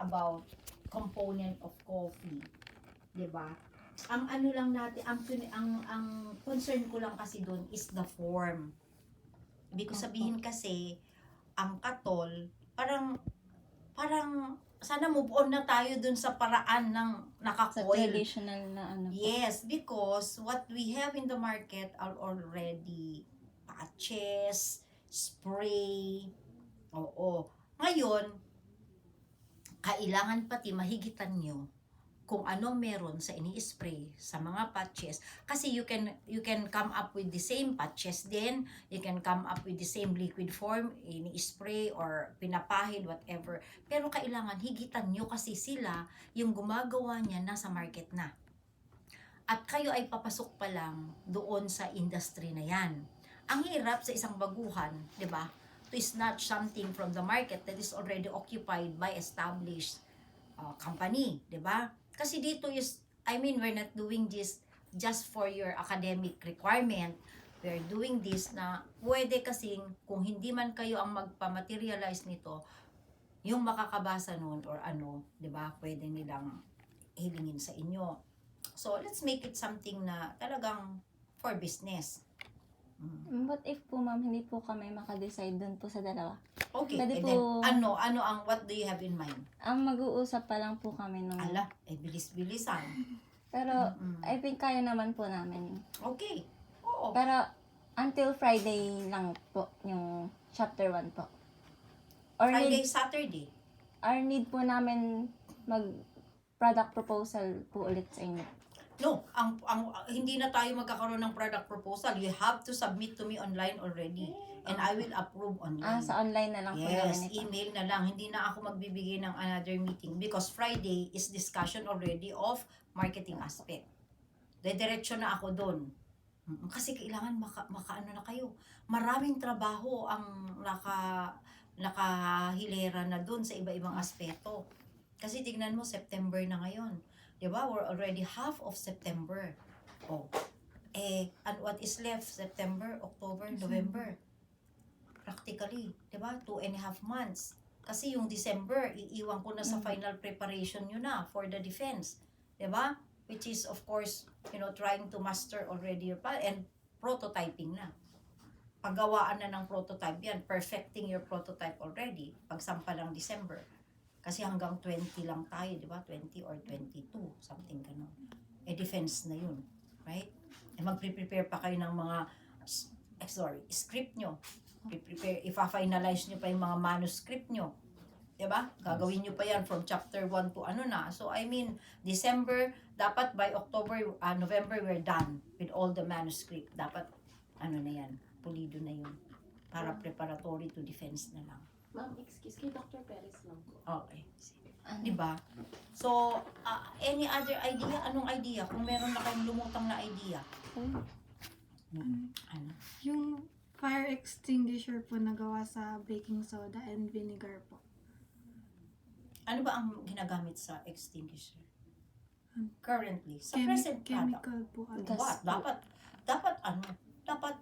about component of coffee, 'di ba? Ang ano lang natin, ang concern ko lang kasi doon is the form. Ibig ko sabihin kasi ang katol, parang sana move on na tayo dun sa paraan ng Sa naka-coil. traditional na ano po. Yes, because what we have in the market are already patches, spray. Oo. Ngayon, kailangan pati mahigitan nyo kung ano meron sa ini-spray sa mga patches, kasi you can come up with the same patches din, you can come up with the same liquid form, ini-spray or pinapahid, whatever, pero kailangan higitan nyo kasi sila yung gumagawa niya nasa market na at kayo ay papasok pa lang doon sa industry na yan. Ang hirap sa isang baguhan, di ba, to snatch something from the market that is already occupied by established company, di ba? Kasi dito is, we're not doing this just for your academic requirement. We're doing this na pwede kasing kung hindi man kayo ang magpa-materialize nito, yung makakabasa nun or ano, di ba? Pwede nilang hilingin sa inyo. So, let's make it something na talagang for business. What if po ma'am, hindi po kami makadecide dun po sa dalawa? Okay, Pwede and po- then, what do you have in mind? Ang mag-uusap pa lang po kami nung... Ala, bilis-bilisan. Pero I think kaya naman po namin. Okay, oo. Pero until Friday lang po yung chapter 1 po. Or Friday, need, Saturday. need po namin mag product proposal po ulit sa inyo. No, hindi na tayo magkakaroon ng product proposal. You have to submit to me online already. And I will approve online. Sa online na lang po namin Yes, ito. email na lang. Hindi na ako magbibigay ng another meeting because Friday is discussion already of marketing aspect. Diretso na ako doon. Kasi kailangan makaano na kayo. Maraming trabaho ang nakahilera na doon sa iba-ibang aspeto. Kasi tignan mo, September na ngayon. Diba? We're already half of September. Oh. And what is left? September, October, November. Practically, diba? 2.5 months. Kasi yung December, iiwan ko na sa final preparation nyo na for the defense. Diba? Which is, of course, trying to master already your and prototyping na. Paggawaan na ng prototype yan, perfecting your prototype already, pagsampa ng December. Kasi hanggang 20 lang tayo, di ba? 20 or 22, something ganun. Defense na yun, right? Magpre-prepare pa kayo ng mga, script nyo. Ipa-finalize nyo pa yung mga manuscript nyo. Di ba? Gagawin nyo pa yan from chapter 1 to ano na. So, December, dapat by October, November, we're done with all the manuscript. Dapat, na yan, pulido na yun. Para preparatory to defense na lang. Ma'am, excuse, kay Dr. Perez lang po. Okay. Di ba? So, any other idea? Anong idea? Kung meron na kayong lumutang na idea. Ano? Yung fire extinguisher po nagawa sa baking soda and vinegar po. Ano ba ang ginagamit sa extinguisher? Currently, sa present product. Chemical po. Gas. Dapat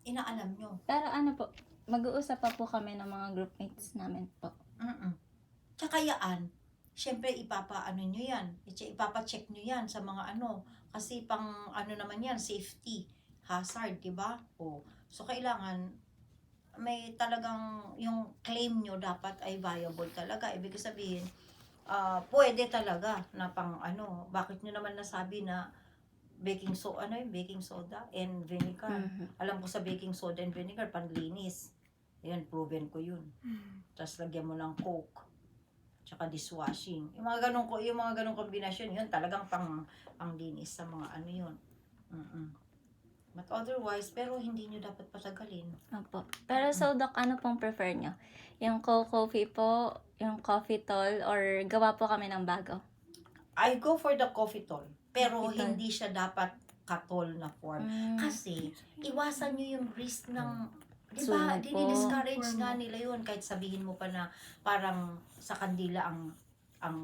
inaalam nyo. Pero ano po, mag-uusap pa po kami ng mga groupmates namin po. Tsaka yaan, syempre ipapaano nyo yan, ipapacheck nyo yan sa mga kasi pang naman yan, safety, hazard, diba? So kailangan, may talagang, yung claim nyo dapat ay viable talaga. Ibig sabihin, pwede talaga na pang bakit nyo naman nasabi na baking soda and vinegar. Alam ko sa baking soda and vinegar, panlinis. Ayan, proven ko yun. Tapos lagyan mo ng Coke. Tsaka dishwashing. Yung mga ganong kombinasyon, yun talagang panglinis sa mga yun. But otherwise, pero hindi nyo dapat patagalin. Opo. Pero so, Doc, ano pong prefer nyo? Yung coffee po, yung coffee tall, or gawa po kami ng bago? I go for the coffee tall. Pero Coffee tall. hindi siya dapat katol na form. Kasi, iwasan nyo yung risk ng diba, Sunog po. dinidiscourage nga nila yun. Kahit sabihin mo pa na parang sa kandila ang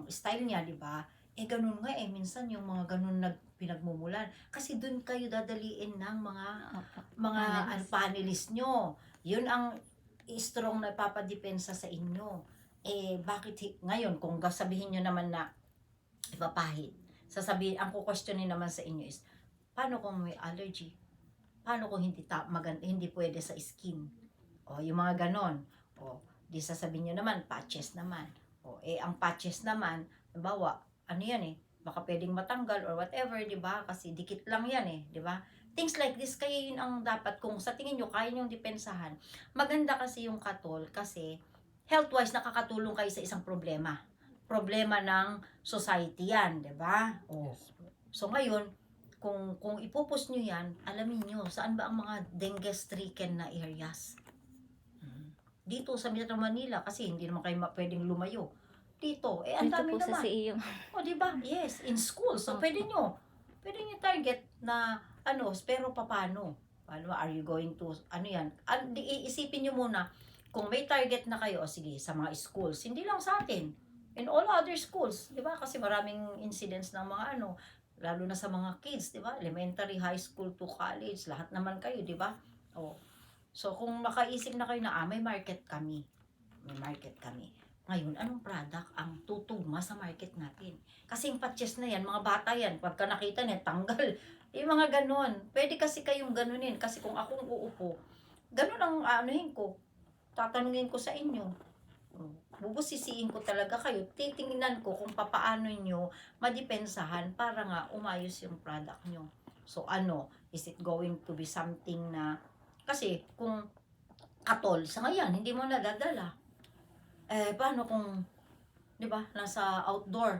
style niya, diba? Ganun nga minsan yung mga ganun pinagmumulan. Kasi dun kayo dadaliin ng mga panelist nyo. Yun ang strong na papadepensa sa inyo. bakit ngayon, kung sabihin nyo naman na ipapahid, ang kukwestiyonin naman sa inyo is, paano kung may allergy? Paano kung hindi pwede sa skin? O, yung mga ganon. O, di sasabihin nyo naman, patches naman. O, ang patches naman, halimbawa, ano yan baka pwedeng matanggal or whatever, di ba? Kasi dikit lang yan di ba? Things like this, kaya yun ang dapat, kung sa tingin nyo, kaya nyong depensahan. Maganda kasi yung katol, kasi health-wise, nakakatulong kayo sa isang problema. Problema ng society yan, di ba? O, so ngayon, kung ipupus nyo yan, alamin nyo, saan ba ang mga dengue-stricken na areas? Dito sa Metro Manila, kasi hindi naman kayo pwedeng lumayo. Dito, ang Dito dami po sa naman. CEU. O, di ba? Yes, in school. So, pwede nyo target na, pero paano? Paano, are you going to, iisipin nyo muna, kung may target na kayo, sige, sa mga schools, hindi lang sa atin, in all other schools, di ba? Kasi maraming incidents ng mga lalo na sa mga kids, di ba? Elementary, high school to college, lahat naman kayo, di ba? O, so, kung makaisip na kayo na, may market kami. May market kami. Ngayon, anong product ang tutugma sa market natin? Kasi yung patches na yan, mga bata yan, pagka nakita niya, tanggal. Yung mga ganon. Pwede kasi kayong ganunin. Kasi kung akong uupo, ganon ang ko. Tatanungin ko sa inyo. Bubusisiin ko talaga kayo. Titingnan ko kung papaano nyo madipensahan para nga umayos yung product nyo. So, is it going to be something na, kasi kung katol, sa ngayon, hindi mo nadadala. Paano kung, di ba, nasa outdoor,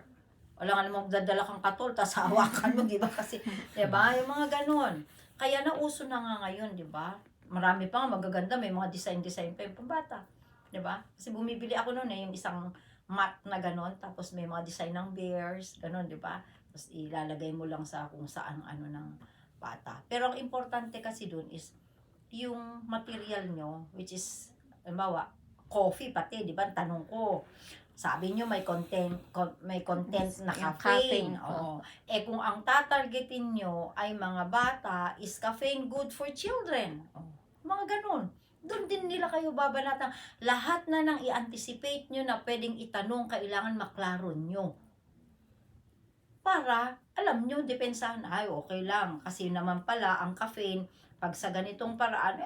wala nga namang dadala kang katol, tas hawakan mo, di ba? Kasi, di ba, yung mga ganon. Kaya nauso na nga ngayon, di ba? Marami pa nga magaganda, may mga design pa yung pambata. Di ba? Kasi bumibili ako noon yung isang mat na ganon, tapos may mga design ng bears, ganon, di ba? Tapos ilalagay mo lang sa kung saan ng bata. Pero ang importante kasi dun is, yung material nyo, which is, halimbawa, coffee pati, di ba? Tanong ko, sabi nyo may content na Yung caffeine. caffeine, Oo. Kung ang tatargetin nyo ay mga bata, is caffeine good for children? Mga ganun. Doon din nila kayo babanatan. Lahat na nang i-anticipate nyo na pwedeng itanong, kailangan maklaro nyo. Para, alam nyo, depensahan, okay lang. Kasi naman pala, ang caffeine, pag sa ganitong paraan,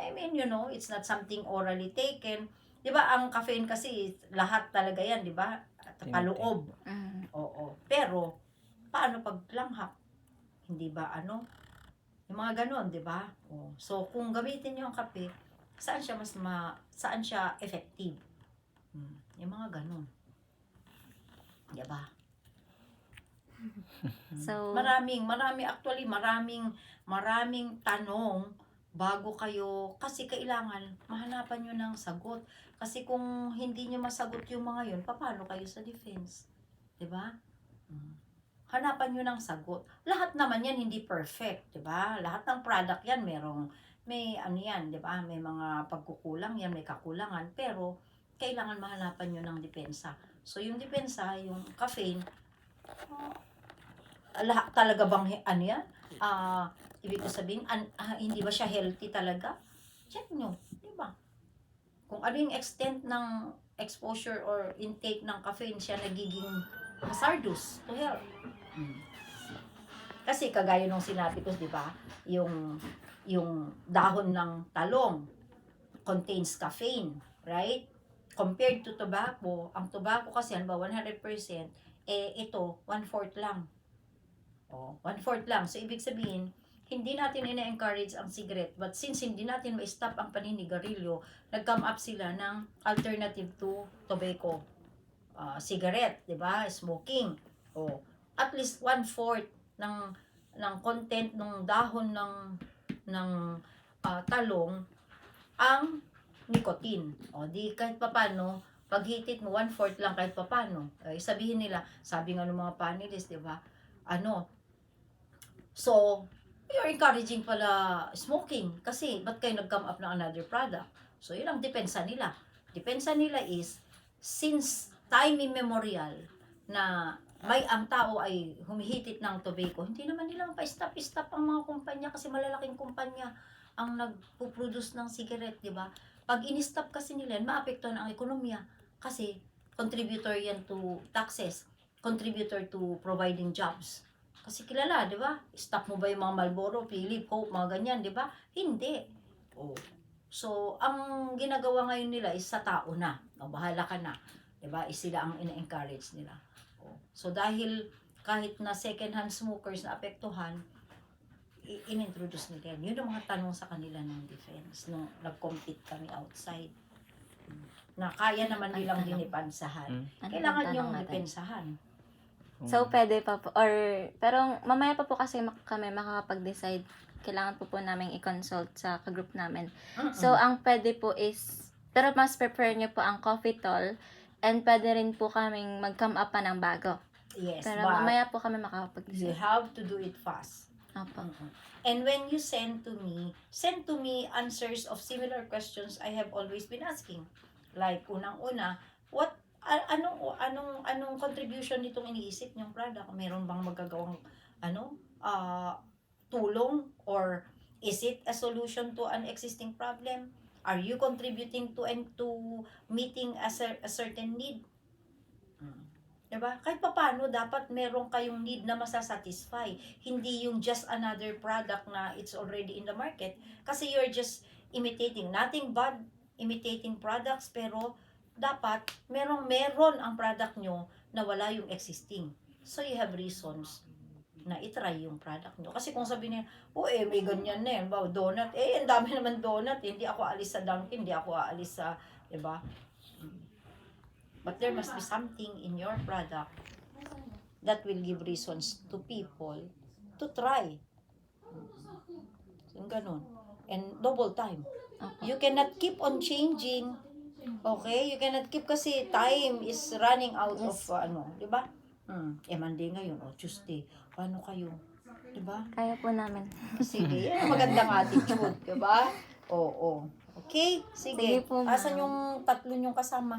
it's not something orally taken. Di ba, ang caffeine kasi, lahat talaga yan, di ba? Paloob. Oo. Pero, paano pag langhap? Hindi ba, yung mga ganon, di ba? So, kung gamitin nyo ang kape, saan siya effective? Yung mga ganon. Di ba? So, Maraming tanong bago kayo, kasi kailangan mahanapan nyo ng sagot. Kasi kung hindi nyo masagot yung mga yun, paano kayo sa defense? Diba? Hanapan nyo ng sagot. Lahat naman yan hindi perfect, diba? Lahat ng product yan may diba? May mga pagkukulang yan, may kakulangan, pero kailangan mahanapan nyo ng depensa. So yung depensa, yung caffeine, talaga bang yan? Ibig ko sabihin, hindi ba siya healthy talaga? Check nyo, di ba? Kung ano yung extent ng exposure or intake ng caffeine, siya nagiging hazardous to health. Kasi kagaya nung sinabi ko, di ba? Yung dahon ng talong contains caffeine, right? Compared to tobacco, ang tobacco kasi, 100%, ito, 1/4 lang. 1/4 lang. So, ibig sabihin, hindi natin ina-encourage ang cigarette, but since hindi natin ma-stop ang paninigarilyo, nag-come up sila ng alternative to tobacco. Cigarette, di ba? Smoking. At least 1/4 ng content ng dahon ng talong ang nicotine. Di kahit papano, pag hitit mo 1/4 lang kahit papano. Sabihin nila, sabi nga ng mga panelists, di ba? So, you're encouraging pala smoking kasi ba't kayo nag-come up ng another product? So, yun ang depensa nila. Depensa nila is, since time immemorial na ang tao ay humihitit ng tobacco, hindi naman nila pa-stop ang mga kumpanya kasi malalaking kumpanya ang nagpo-produce ng cigarette, di ba? Pag in-stop kasi nila, maapektuhan ang ekonomiya kasi contributor yan to taxes, contributor to providing jobs. Kasi kilala, di ba? Stock mo ba yung mga Marlboro, Philip, Coke, mga ganyan, di ba? Hindi. Oh. So, ang ginagawa ngayon nila is sa tao na. O, bahala ka na. Di ba? Sila ang ina-encourage nila. Oh. So, dahil kahit na second-hand smokers na apektuhan, in-introduce nila yan. Yun ang mga tanong sa kanila ng defense nung nag-compete kami outside. Na kaya naman nilang dinipansahan. Ano Kailangan bang yung tanong natin? depensahan. So, pwede pa po, pero mamaya pa po kasi kami makakapag-decide. Kailangan po namin i-consult sa group namin. So, ang pwede po is, pero mas prefer nyo po ang coffee tall, and pwede rin po kaming mag-come up pa ng bago. Yes, Pero but mamaya po kami you makakapag-decide. have to do it fast. Opo. And when you send to me answers of similar questions I have always been asking. Like, unang-una, anong contribution nitong iniisip niyong product? Meron bang magagawang, tulong? Or is it a solution to an existing problem? Are you contributing to meeting a certain need? Diba? Kahit paano, dapat meron kayong need na masasatisfy. Hindi yung just another product na it's already in the market. Kasi you're just imitating. Nothing bad imitating products, pero dapat meron ang product nyo na wala yung existing. So, you have reasons na itry yung product nyo. Kasi kung sabihin niya, may ganyan na yan, donut. Ang dami naman donut. Hindi ako aalis sa Dunkin', hindi ako aalis sa, diba? But there must be something in your product that will give reasons to people to try. Yung ganun. And double time. You cannot keep on changing. Okay? You cannot keep kasi time is running out of di ba? Monday ngayon, Tuesday. Paano kayo? Di ba? Kaya po namin. Sige, yan ang magandang attitude, di ba? Oo. Okay? Sige. Sige po, ma'am. Asan yung tatlo yung kasama?